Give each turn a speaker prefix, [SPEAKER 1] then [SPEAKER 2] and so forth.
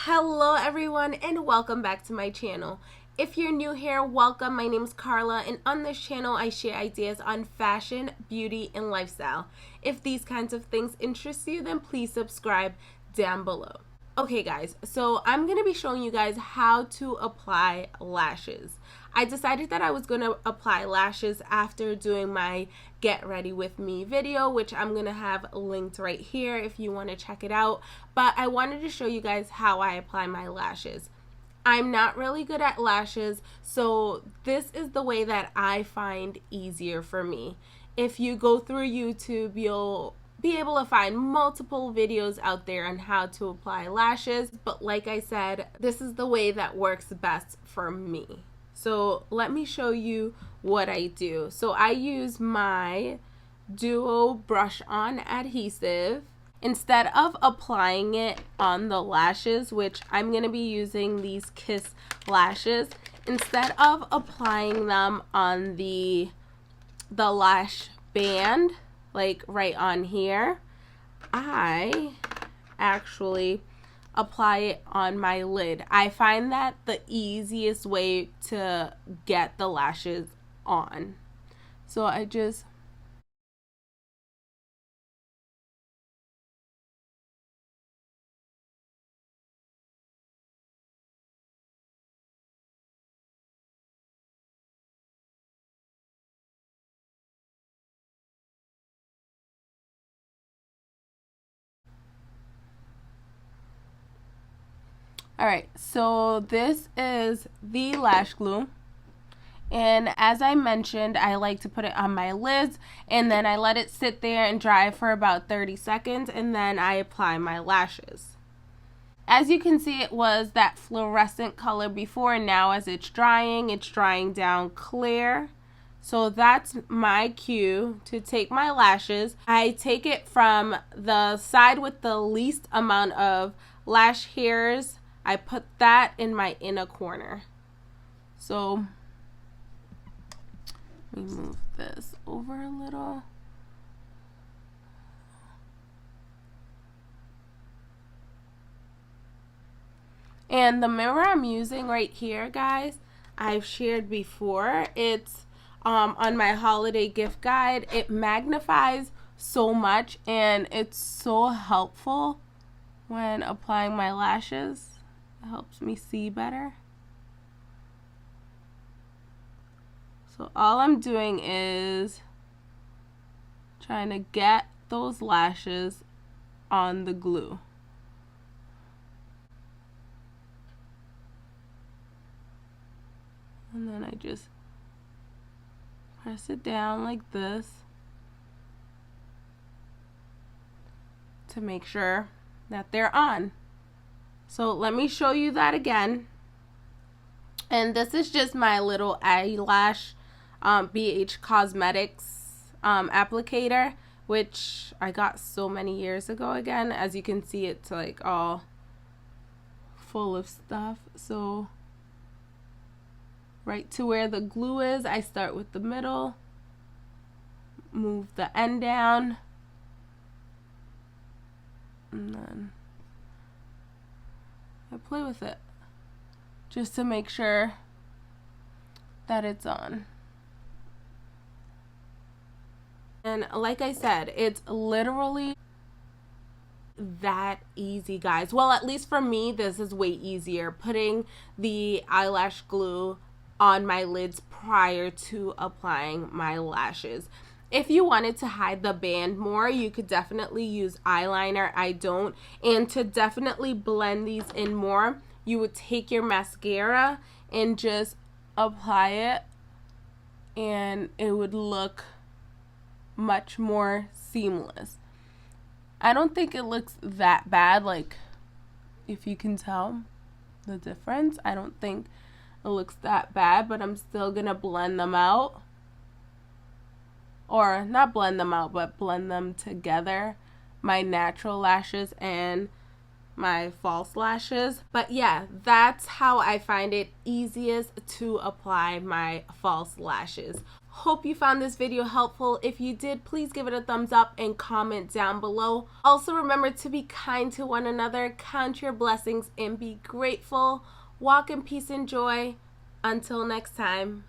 [SPEAKER 1] Hello everyone and welcome back to my channel. If you're new here, welcome. My name is Carla and on this channel I share ideas on fashion, beauty, and lifestyle. If these kinds of things interest you, then please subscribe down below. Okay guys, so I'm going to be showing you guys how to apply lashes. I decided that I was going to apply lashes after doing my Get Ready With Me video, which I'm going to have linked right here if you want to check it out. But I wanted to show you guys how I apply my lashes. I'm not really good at lashes, so this is the way that I find easier for me. If you go through YouTube, you'll be able to find multiple videos out there on how to apply lashes, but like I said, this is the way that works best for me. So let me show you what I do. So I use my Duo brush on adhesive. Instead of applying it on the lashes, which I'm going to be using these Kiss lashes, instead of applying them on the lash band, like right on here, I actually apply it on my lid. I find that the easiest way to get the lashes on. So I just Alright, so this is the lash glue, and as I mentioned, I like to put it on my lids and then I let it sit there and dry for about 30 seconds and then I apply my lashes. As you can see, it was that fluorescent color before, and now as it's drying down clear. So that's my cue to take my lashes. I take it from the side with the least amount of lash hairs. I put that in my inner corner. So let me move this over a little. And the mirror I'm using right here, guys, I've shared before. It's on my holiday gift guide. It magnifies so much and it's so helpful when applying my lashes. It helps me see better. So all I'm doing is trying to get those lashes on the glue. And then I just press it down like this to make sure that they're on. So let me show you that again. And this is just my little eyelash BH Cosmetics applicator, which I got so many years ago again. As you can see, it's like all full of stuff. So right to where the glue is, I start with the middle, move the end down, and then I play with it just to make sure that it's on. And like I said, it's literally that easy, guys. Well, at least for me, this is way easier, putting the eyelash glue on my lids prior to applying my lashes. If you wanted to hide the band more, you could definitely use eyeliner. I don't. And to definitely blend these in more, you would take your mascara and just apply it, and it would look much more seamless. I don't think it looks that bad, like if you can tell the difference. I don't think it looks that bad, but I'm still gonna blend them out. Or not blend them out, but blend them together, my natural lashes and my false lashes. But yeah, that's how I find it easiest to apply my false lashes. Hope you found this video helpful. If you did, please give it a thumbs up and comment down below. Also remember to be kind to one another, count your blessings, and be grateful. Walk in peace and joy. Until next time.